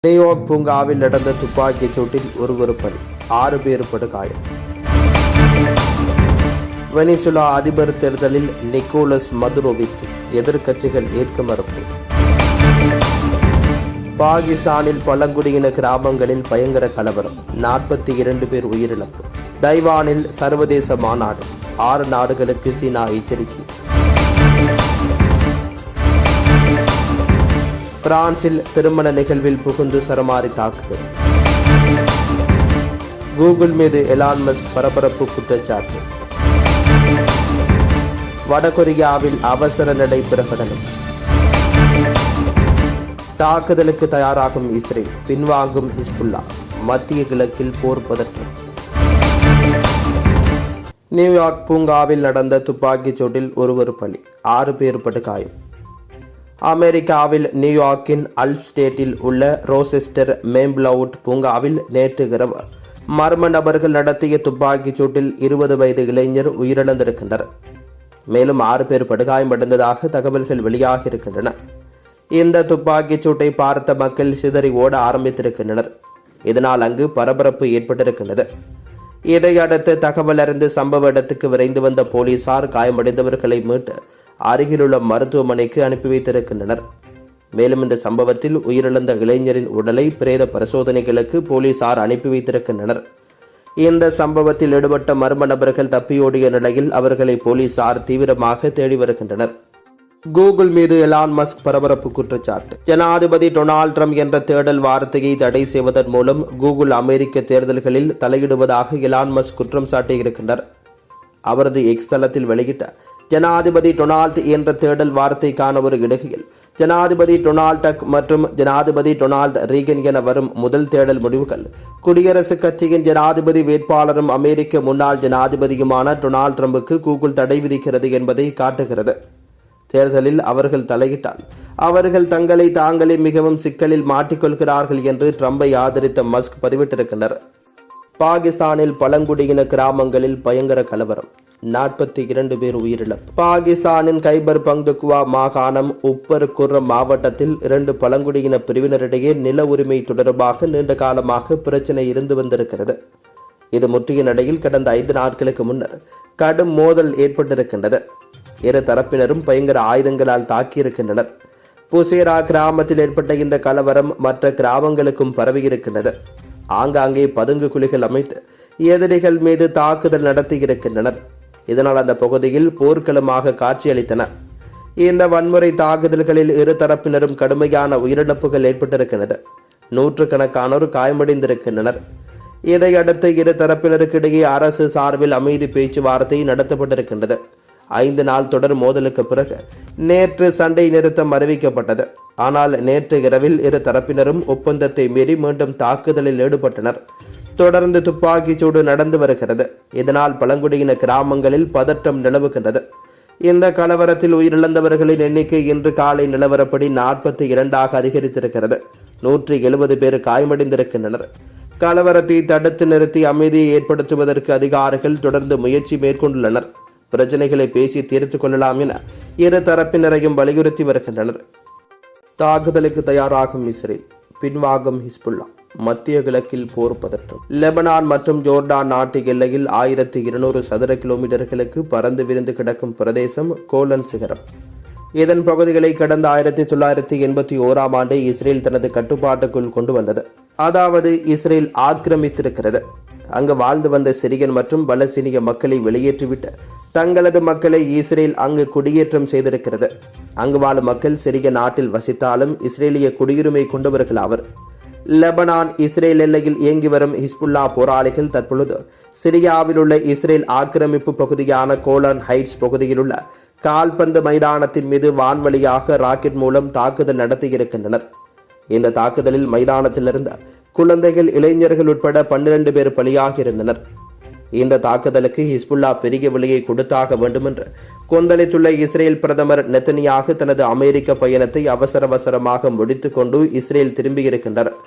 New York பூங்காவில் நடந்த துப்பாக்கிச் சூட்டில் ஒருவர் பலி, 6 பேர் படுகாயம். வெனிசுலா அதிபர் தேர்தலில் நிக்கோலஸ் மதுரோவிற்கு எதிர்க்கட்சிகள் ஏற்க மறுப்பு. பாகிஸ்தானில் பழங்குடியின கிராமங்களில் பயங்கர கலவரம், 42 பேர் உயிரிழப்பு. தைவானில் சர்வதேச மாநாடு, 6 நாடுகளுக்கு சீனா எச்சரிக்கை. பிரான்சில் திருமண நிகழ்வில் புகுந்து சரமாரி தாக்குதல். கூகுள் மீது எலான் மஸ்க் பரபரப்பு குற்றச்சாட்டு. வடகொரியாவில் அவசர நிலை பிரகடனம். தாக்குதலுக்கு தயாராகும் இஸ்ரேல், பின்வாங்கும் ஹிஸ்புல்லா. மத்திய கிழக்கில் போர் பதற்றம். நியூயார்க் பூங்காவில் நடந்த துப்பாக்கிச் சூட்டில் ஒருவர் பலி, 6 பேர் படுகாயம். அமெரிக்காவில் நியூயார்க்கின் அல்ஸ்டேட்டில் உள்ள ரோசெஸ்டர் மேம்பிளவுட் பூங்காவில் நேற்று இரவு மர்ம நபர்கள் நடத்திய துப்பாக்கிச் சூட்டில் 20 வயது இளைஞர் உயிரிழந்திருக்கின்றனர். மேலும் 6 பேர் படுகாயமடைந்ததாக தகவல்கள் வெளியாகியிருக்கின்றன. இந்த துப்பாக்கிச் சூட்டை பார்த்த மக்கள் சிதறி ஓட ஆரம்பித்திருக்கின்றனர். இதனால் அங்கு பரபரப்பு ஏற்பட்டிருக்கின்றது. இதையடுத்து தகவல் அறிந்து சம்பவ இடத்துக்கு விரைந்து வந்த போலீசார் காயமடைந்தவர்களை மீட்டு அருகிலுள்ள மருத்துவமனைக்கு அனுப்பி வைத்திருக்கின்றனர். மேலும் இந்த சம்பவத்தில் உயிரிழந்த இளைஞரின் உடலை பிரேத பரிசோதனைகளுக்கு போலீசார் அனுப்பி வைத்திருக்கின்றனர். இந்த சம்பவத்தில் ஈடுபட்ட மர்ம நபர்கள் தப்பியோடிய நிலையில் அவர்களை போலீசார் தீவிரமாக தேடி வருகின்றனர். கூகுள் மீது எலான் மஸ்க் பரபரப்பு குற்றச்சாட்டு. ஜனாதிபதி டொனால்ட் ட்ரம்ப் என்ற தேடல் வார்த்தையை தடை செய்வதன் மூலம் கூகுள் அமெரிக்க தேர்தல்களில் தலையிடுவதாக எலான் மஸ்க் குற்றம் சாட்டியிருக்கின்றார். அவரது எக்ஸ் தளத்தில் வெளியிட்ட ஜனாதிபதி டொனால்ட் என்ற தேடல் வார்த்தைக்கான ஒரு இடுகையில் ஜனாதிபதி டொனால்ட் டக் மற்றும் ஜனாதிபதி டொனால்ட் ரீகன் என வரும் முதல் தேடல் முடிவுகள் குடியரசுக் கட்சியின் ஜனாதிபதி வேட்பாளரும் அமெரிக்க முன்னாள் ஜனாதிபதியுமான டொனால்ட் ட்ரம்புக்கு கூகுள் தடை விதிக்கிறது என்பதை காட்டுகிறது. தேர்தலில் அவர்கள் தலையிட்டால் அவர்கள் தங்களை தாங்களே மிகவும் சிக்கலில் மாட்டிக்கொள்கிறார்கள் என்று ட்ரம்பை ஆதரித்த மஸ்க் பதிவிட்டிருக்கின்றனர். பாகிஸ்தானில் பழங்குடியின கிராமங்களில் பயங்கர கலவரம், 42 பேர் உயிரிழப்பு. பாகிஸ்தானின் கைபர் பங்துக்வா மாகாணம் உப்பர் குர்ரம் மாவட்டத்தில் 2 பழங்குடியின பிரிவினரிடையே நில உரிமை தொடர்பாக நீண்ட காலமாக பிரச்சினை இருந்து வந்திருக்கிறது. இது முற்றிய நிலையில் கடந்த 5 நாட்களுக்கு முன்னர் கடும் மோதல் ஏற்பட்டிருக்கின்றது. இரு தரப்பினரும் பயங்கர ஆயுதங்களால் தாக்கியிருக்கின்றனர். புசேரா கிராமத்தில் ஏற்பட்ட இந்த கலவரம் மற்ற கிராமங்களுக்கும் பரவியிருக்கின்றது. ஆங்காங்கே பதுங்கு குழிகள் அமைத்து எதிரிகள் மீது தாக்குதல் நடத்தியிருக்கின்றனர். இதனால் அந்த பகுதியில் போர்க்களமாக காட்சியளித்தன. இந்த வன்முறை தாக்குதல்களில் இரு தரப்பினரும் கடுமையான உயிரிழப்புகள் ஏற்பட்டிருக்கிறது. 100கணக்கானோர் காயமடைந்திருக்கின்றனர். இதையடுத்து இரு தரப்பினருக்கிடையே அரசு சார்பில் அமைதி பேச்சுவார்த்தை நடத்தப்பட்டிருக்கின்றது. 5 நாள் தொடர் மோதலுக்கு பிறகு நேற்று சண்டை நிறுத்தம் அறிவிக்கப்பட்டது. ஆனால் நேற்று இரவில் இரு தரப்பினரும் ஒப்பந்தத்தை மீறி மீண்டும் தாக்குதலில் ஈடுபட்டனர். தொடர்ந்து துப்பாக்கிச்சூடு நடந்து வருகிறது. இதனால் பழங்குடியின கிராமங்களில் பதற்றம் நிலவுகின்றது. இந்த கலவரத்தில் உயிரிழந்தவர்களின் எண்ணிக்கை இன்று காலை நிலவரப்படி 42ஆக அதிகரித்திருக்கிறது. 170 பேர் காயமடைந்திருக்கின்றனர். கலவரத்தை தடுத்து நிறுத்தி அமைதியை ஏற்படுத்துவதற்கு அதிகாரிகள் தொடர்ந்து முயற்சி மேற்கொண்டுள்ளனர். பிரச்சனைகளை பேசி தீர்த்துக் கொள்ளலாம் என இரு தரப்பினரையும் வலியுறுத்தி வருகின்றனர். தாக்குதலுக்கு தயாராகும் இஸ்ரேல், பின்வாங்கும் ஹிஸ்புல்லா. மத்திய கிழக்கில் போர் பதற்றம். லெபனான் மற்றும் ஜோர்டான் நாட்டு எல்லையில் 1200 சதுர கிலோமீட்டர்களுக்கு பறந்து விரிந்து கிடக்கும் பிரதேசம் கோலன் சிகரம். இதன் பகுதிகளை கடந்த 1981ஆம் ஆண்டு இஸ்ரேல் தனது கட்டுப்பாட்டுக்குள் கொண்டு வந்தது. அதாவது இஸ்ரேல் ஆக்கிரமித்திருக்கிறது. அங்கு வாழ்ந்து வந்த சிரியன் மற்றும் பலஸ்தீனிய மக்களை வெளியேற்றிவிட்டு தங்களது மக்களை இஸ்ரேல் அங்கு குடியேற்றம் செய்திருக்கிறது. அங்கு வாழும் மக்கள் சிரிய நாட்டில் வசித்தாலும் இஸ்ரேலிய குடியுரிமை கொண்டவர்கள் ஆவர். லெபனான் இஸ்ரேல் எல்லையில் இயங்கி வரும் ஹிஸ்புல்லா போராளிகள் தற்பொழுது சிரியாவில் உள்ள இஸ்ரேல் ஆக்கிரமிப்பு பகுதியான கோலான் ஹைட்ஸ் பகுதியில் உள்ள கால்பந்து மைதானத்தின் மீது வான்வழியாக ராக்கெட் மூலம் தாக்குதல் நடத்தியிருக்கின்றனர். இந்த தாக்குதலில் மைதானத்திலிருந்த குழந்தைகள், இளைஞர்கள் உட்பட 12 பேர் பலியாகியிருந்தனர். இந்த தாக்குதலுக்கு ஹிஸ்புல்லா பெரிய விலையை கொடுத்தாக வேண்டும் என்று கொந்தளித்துள்ள இஸ்ரேல் பிரதமர் நெத்தனியாகு தனது அமெரிக்க பயணத்தை அவசரமாக முடித்துக் கொண்டு இஸ்ரேல் திரும்பியிருக்கின்றனர்.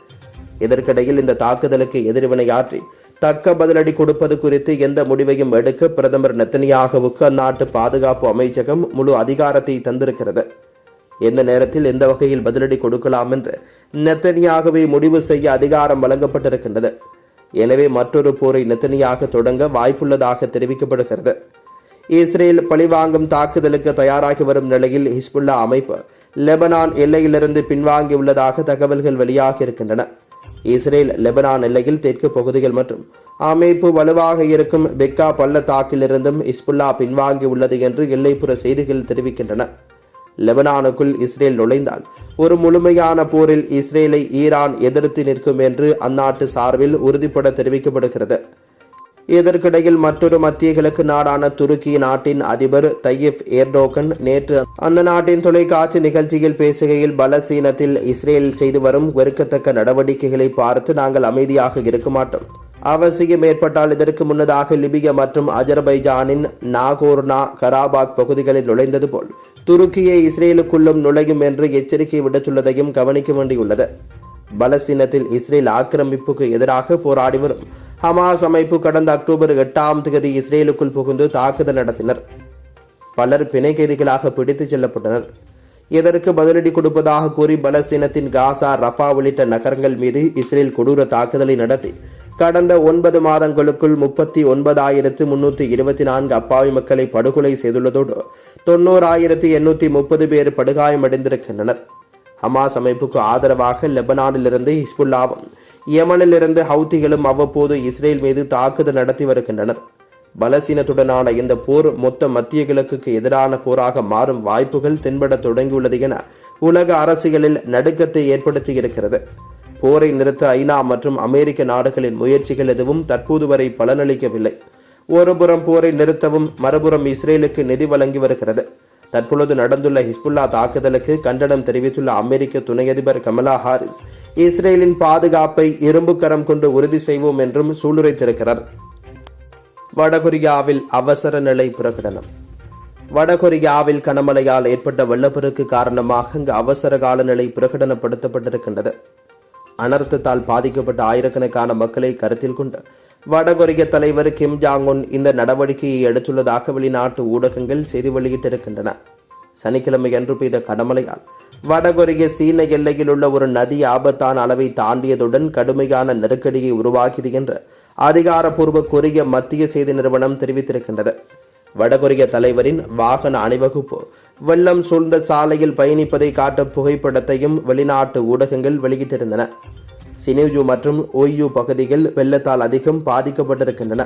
இதற்கிடையில் இந்த தாக்குதலுக்கு எதிர்வினையாற்றி தக்க பதிலடி கொடுப்பது குறித்து எந்த முடிவையும் எடுக்க பிரதமர் நெத்தனியாகுவுக்கு அந்நாட்டு பாதுகாப்பு அமைச்சகம் முழு அதிகாரத்தை தந்திருக்கிறது. எந்த நேரத்தில் எந்த வகையில் பதிலடி கொடுக்கலாம் என்று நெத்தனியாகவே முடிவு செய்ய அதிகாரம் வழங்கப்பட்டிருக்கின்றது. எனவே மற்றொரு போரை நெத்தனியாக தொடங்க வாய்ப்புள்ளதாக தெரிவிக்கப்படுகிறது. இஸ்ரேல் பழிவாங்கும் தாக்குதலுக்கு தயாராகி வரும் நிலையில் ஹிஸ்புல்லா அமைப்பு லெபனான் எல்லையிலிருந்து பின்வாங்கியுள்ளதாக தகவல்கள் வெளியாகி இருக்கின்றன. இஸ்ரேல் லெபனான் எல்லையில் தெற்கு பகுதிகள் மற்றும் அமைப்பு வலுவாக இருக்கும் பெக்கா பள்ளத்தாக்கிலிருந்தும் ஹிஸ்புல்லா பின்வாங்கியுள்ளது என்று எல்லைப்புற செய்திகள் தெரிவிக்கின்றன. லெபனானுக்குள் இஸ்ரேல் நுழைந்தால் ஒரு முழுமையான போரில் இஸ்ரேலை ஈரான் எதிர்த்து நிற்கும் என்று அந்நாட்டு சார்பில் உறுதிபட தெரிவிக்கப்படுகிறது. இதற்கிடையில் மற்றொரு மத்திய கிழக்கு நாடான துருக்கி நாட்டின் அதிபர் தையிப் எர்டோகன் நேற்று அந்த நாட்டின் தொலைக்காட்சி நிகழ்ச்சியில் பேசுகையில் பலஸ்தீனத்தில் இஸ்ரேல் செய்து வரும் வெறுக்கத்தக்க நடவடிக்கைகளை பார்த்து நாங்கள் அமைதியாக இருக்க மாட்டோம். அவசியம் ஏற்பட்டால் இதற்கு முன்னதாக லிபியா மற்றும் அஜர்பைஜானின் நாகோர்னா கராபாக் பகுதிகளில் நுழைந்தது போல் துருக்கியை இஸ்ரேலுக்குள்ளும் நுழையும் என்று எச்சரிக்கை விடுத்துள்ளதையும் கவனிக்க வேண்டியுள்ளது. பலஸ்தீனத்தில் இஸ்ரேல் ஆக்கிரமிப்புக்கு எதிராக போராடி வரும் ஹமாஸ் அமைப்பு கடந்த அக்டோபர் 8ஆம் தேதி இஸ்ரேலுக்குள் புகுந்து தாக்குதல் நடத்தினர். பலர் பிணை கைதிகளாக பிடித்துச் செல்லப்பட்டனர். இதற்கு பதிலடி கொடுப்பதாக கூறி பலஸ்தீனத்தின் காசா, ரஃபா உள்ளிட்ட நகரங்கள் மீது இஸ்ரேல் கொடூர தாக்குதலை நடத்தி கடந்த 9 மாதங்களுக்குள் 39,324 அப்பாவி மக்களை படுகொலை செய்துள்ளதோடு 90,830 பேர் படுகாயமடைந்திருக்கின்றனர். ஹமாஸ் அமைப்புக்கு ஆதரவாக லெபனானிலிருந்து ஹிஸ்புல்லாவும் யமனிலிருந்து ஹவுத்திகளும் அவ்வப்போது இஸ்ரேல் மீது தாக்குதல் நடத்தி வருகின்றனர். பலஸ்தீனத்துடனான இந்த போர் மொத்த மத்திய கிழக்குக்கு எதிரான போராக மாறும் வாய்ப்புகள் தென்பட தொடங்கியுள்ளது என உலக அரசியலில் நடுக்கத்தை ஏற்படுத்தியிருக்கிறது. போரை நிறுத்த ஐநா மற்றும் அமெரிக்க நாடுகளின் முயற்சிகள் எதுவும் தற்போது வரை பலனளிக்கவில்லை. ஒருபுறம் போரை நிறுத்தவும் மறுபுறம் இஸ்ரேலுக்கு நிதி வழங்கி வருகிறது. தற்பொழுது நடந்துள்ள ஹிஸ்புல்லா தாக்குதலுக்கு கண்டனம் தெரிவித்துள்ள அமெரிக்க துணை அதிபர் கமலா ஹாரிஸ் இஸ்ரேலின் பாதுகாப்பை இரும்பு கரம் கொண்டு உறுதி செய்வோம் என்றும் சூளுரைத்திருக்கிறார். வடகொரியாவில் அவசர நிலை பிரகடனம். வடகொரியாவில் கனமழையால் ஏற்பட்ட வெள்ளப்பெருக்கு காரணமாக அங்கு அவசர கால நிலை பிரகடனப்படுத்தப்பட்டிருக்கின்றது. அனர்த்தத்தால் பாதிக்கப்பட்ட ஆயிரக்கணக்கான மக்களை கருத்தில் கொண்டு வடகொரிய தலைவர் கிம் ஜாங் உன் இந்த நடவடிக்கையை எடுத்துள்ளதாக வெளிநாட்டு ஊடகங்கள் செய்தி வெளியிட்டிருக்கின்றன. சனிக்கிழமை அன்று பெய்த கனமழையால் வடகொரிய சீன எல்லையில் உள்ள ஒரு நதி ஆபத்தான அளவை தாண்டியதுடன் கடுமையான நெருக்கடியை உருவாக்கியது என்று அதிகாரப்பூர்வ கொரிய மத்திய செய்தி நிறுவனம் தெரிவித்திருக்கின்றது. வடகொரிய தலைவரின் வாகன அணிவகுப்பு வெள்ளம் சூழ்ந்த சாலையில் பயணிப்பதை காட்டும் புகைப்படத்தையும் வெளிநாட்டு ஊடகங்கள் வெளியிட்டிருந்தன. சினியூஜு மற்றும் ஓய்யூ பகுதிகள் வெள்ளத்தால் அதிகம் பாதிக்கப்பட்டிருக்கின்றன.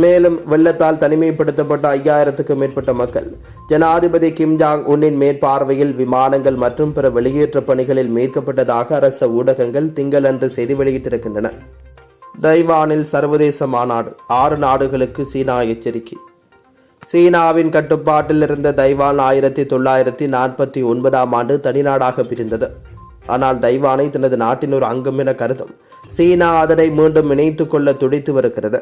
மேலும் வெள்ளத்தால் தனிமைப்படுத்தப்பட்ட 5000க்கும் மேற்பட்ட மக்கள் ஜனாதிபதி கிம் ஜாங் உன்னின் மேற்பார்வையில் விமானங்கள் மற்றும் பிற வெளியேற்ற பணிகளில் மீட்கப்பட்டதாக அரச ஊடகங்கள் திங்களன்று செய்தி வெளியிட்டிருக்கின்றன. தைவானில் சர்வதேச மாநாடு, 6 நாடுகளுக்கு சீனா எச்சரிக்கை. சீனாவின் கட்டுப்பாட்டில் இருந்த தைவான் 1949ஆம் ஆண்டு தனிநாடாக பிரிந்தது. ஆனால் தைவானை தனது நாட்டின் ஒரு அங்கம் என கருதும் சீனா அதனை மீண்டும் இணைத்துக் கொள்ள துடித்து வருகிறது.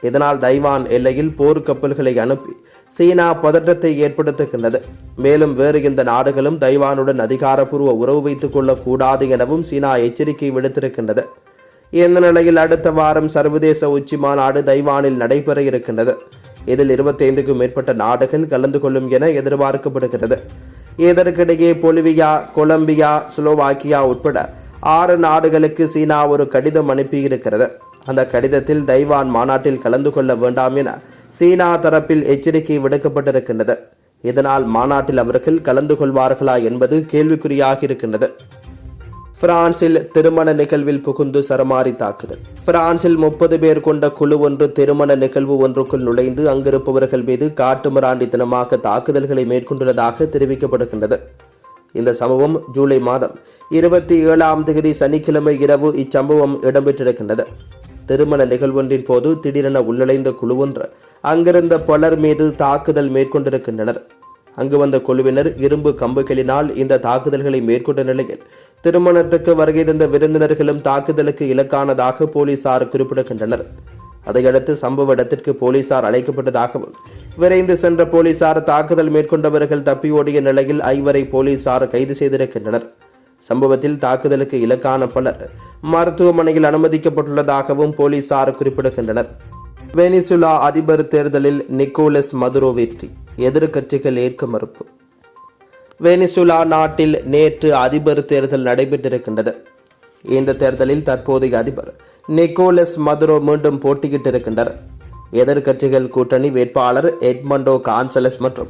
இதனால் தைவான் எல்லையில் போர் கப்பல்களை அனுப்பி சீனா பதற்றத்தை ஏற்படுத்துகின்றது. மேலும் வேறு எந்த நாடுகளும் தைவானுடன் அதிகாரப்பூர்வ உறவு வைத்துக் கொள்ளக்கூடாது எனவும் சீனா எச்சரிக்கை விடுத்திருக்கின்றது. இந்த நிலையில் அடுத்த வாரம் சர்வதேச உச்சி மாநாடு தைவானில் நடைபெற இருக்கின்றது. இதில் 25க்கும் மேற்பட்ட நாடுகள் கலந்து கொள்ளும் என எதிர்பார்க்கப்படுகிறது. இதற்கிடையே பொலிவியா, கொலம்பியா, ஸ்லோவாக்கியா உட்பட 6 நாடுகளுக்கு சீனா ஒரு கடிதம் அனுப்பியிருக்கிறது. அந்த கடிதத்தில் தைவான் மாநாட்டில் கலந்து கொள்ள வேண்டாம் என சீனா தரப்பில் எச்சரிக்கை விடுக்கப்பட்டிருக்கின்றது. இதனால் மாநாட்டில் அவர்கள் கலந்து கொள்வார்களா என்பது கேள்விக்குறியாக இருக்கின்றது. பிரான்சில் திருமண நிகழ்வில் புகுந்து சரமாரி தாக்குதல். பிரான்சில் 30 பேர் கொண்ட குழு ஒன்று திருமண நிகழ்வு ஒன்றுக்குள் நுழைந்து அங்கிருப்பவர்கள் மீது காட்டுமிராண்டித்தனமாக தாக்குதல்களை மேற்கொண்டுள்ளதாக தெரிவிக்கப்படுகின்றது. இந்த சம்பவம் ஜூலை மாதம் 27ஆம் தேதி சனிக்கிழமை இரவு இச்சம்பவம் இடம்பெற்றிருக்கின்றது. திருமண நிகழ்வொன்றின் போது திடீரென உள்நுழைந்த குழு ஒன்று அங்கிருந்த பலர் மீது தாக்குதல் மேற்கொண்டிருக்கின்றனர். அங்கு வந்த குழுவினர் இரும்பு கம்புகளினால் இந்த தாக்குதல்களை மேற்கொண்ட நிலையில் திருமணத்துக்கு வருகை தந்த விருந்தினர்களும் தாக்குதலுக்கு இலக்கானதாக போலீசார் குறிப்பிடுகின்றனர். அதையடுத்து சம்பவ இடத்திற்கு போலீசார் அழைக்கப்பட்டதாகவும் விரைந்து சென்ற போலீசார் தாக்குதல் மேற்கொண்டவர்கள் தப்பியோடிய நிலையில் 5 போலீசார் கைது செய்திருக்கின்றனர். சம்பவத்தில் தாக்குதலுக்கு இலக்கான பலர் மருத்துவமனையில் அனுமதிக்கப்பட்டுள்ளதாகவும் போலீசார் குறிப்பிடுகின்றனர். வெனிசுலா அதிபர் தேர்தலில் நிக்கோலஸ் மதுரோ வெற்றி, எதிர்க்கட்சிகள் ஏற்க மறுப்பு. வெனிசுலா நாட்டில் நேற்று அதிபர் தேர்தல் நடைபெற்றிருக்கின்றது. இந்த தேர்தலில் தற்போதைய அதிபர் நிக்கோலஸ் மதுரோ மீண்டும் போட்டியிட்டிருக்கின்றார். எதிர்க்கட்சிகள் கூட்டணி வேட்பாளர் எட்மண்டோ கான்சலஸ் மற்றும்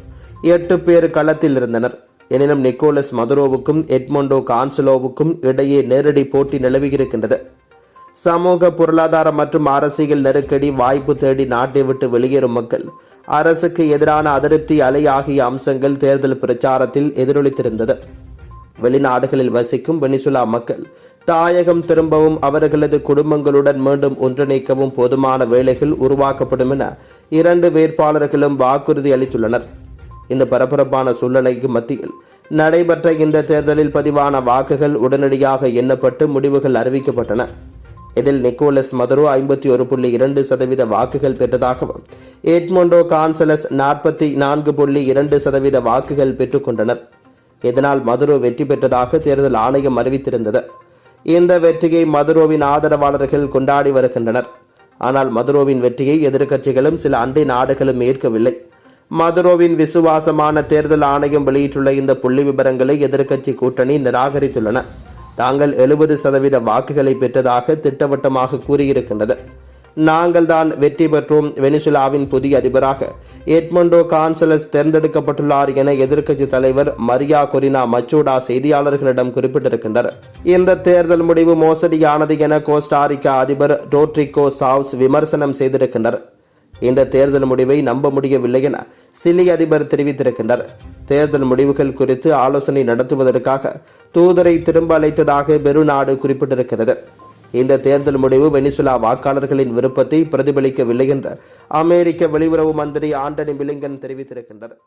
8 பேர் களத்தில் இருந்தனர். எனினும் நிக்கோலஸ் மதுரோவுக்கும் எட்மண்டோ கான்சலோவுக்கும் இடையே நேரடி போட்டி நிலவியிருக்கின்றது. சமூக பொருளாதார மற்றும் அரசியல் நெருக்கடி, வாய்ப்பு தேடி நாட்டை விட்டு வெளியேறும் மக்கள், அரசுக்கு எதிரான அதிருப்தி அலை ஆகிய அம்சங்கள் தேர்தல் பிரச்சாரத்தில் எதிரொலித்திருந்தது. வெளிநாடுகளில் வசிக்கும் வெனிசுலா மக்கள் தாயகம் திரும்பவும் அவர்களது குடும்பங்களுடன் மீண்டும் ஒன்றிணைக்கவும் போதுமான வேலைகள் உருவாக்கப்படும் என 2 வேட்பாளர்களும் வாக்குறுதி அளித்துள்ளனர். இந்த பரபரப்பான சூழ்நிலைக்கு மத்தியில் நடைபெற்ற இந்த தேர்தலில் பதிவான வாக்குகள் உடனடியாக எண்ணப்பட்டு முடிவுகள் அறிவிக்கப்பட்டன. இதில் நிக்கோலஸ் மதுரோ 51.2% வாக்குகள் பெற்றதாகவும் எட்மண்டோ கான்சலஸ் 44.2% வாக்குகள் பெற்றுக்கொண்டனர். இதனால் மதுரோ வெற்றி பெற்றதாக தேர்தல் ஆணையம் அறிவித்திருந்தது. இந்த வெற்றியை மதுரோவின் ஆதரவாளர்கள் கொண்டாடி வருகின்றனர். ஆனால் மதுரோவின் வெற்றியை எதிர்க்கட்சிகளும் சில அண்டை நாடுகளும் ஏற்கவில்லை. மதுரோவின் விசுவாசமான தேர்தல் ஆணையம் வெளியிட்டுள்ள இந்த புள்ளி விவரங்களை எதிர்க்கட்சி கூட்டணி நிராகரித்துள்ளன. தாங்கள் 70% வாக்குகளை பெற்றதாக திட்டவட்டமாக கூறியிருக்கின்றது. நாங்கள் தான் வெற்றி பெற்றோம், வெனிசுலாவின் புதிய அதிபராக எட்மண்டோ கான்சலஸ் தேர்ந்தெடுக்கப்பட்டுள்ளார் என எதிர்க்கட்சி தலைவர் மரியா கொரினா மச்சோடா செய்தியாளர்களிடம் குறிப்பிட்டிருக்கின்றனர். இந்த தேர்தல் முடிவு மோசடியானது என கோஸ்டாரிக்கா அதிபர் ரோட்ரிகோ சாவ்ஸ் விமர்சனம் செய்திருக்கின்றனர். இந்த தேர்தல் முடிவை நம்ப முடியவில்லை என சிலி அதிபர் தெரிவித்திருக்கின்றனர். தேர்தல் முடிவுகள் குறித்து ஆலோசனை நடத்துவதற்காக தூதரை திரும்ப அழைத்ததாக பெரு நாடு குறிப்பிட்டிருக்கிறது. இந்த தேர்தல் முடிவு வெனிசுலா வாக்காளர்களின் விருப்பத்தை பிரதிபலிக்கவில்லை என்று அமெரிக்க வெளியுறவு மந்திரி ஆண்டனி பிளிங்கன் தெரிவித்திருக்கின்றனர்.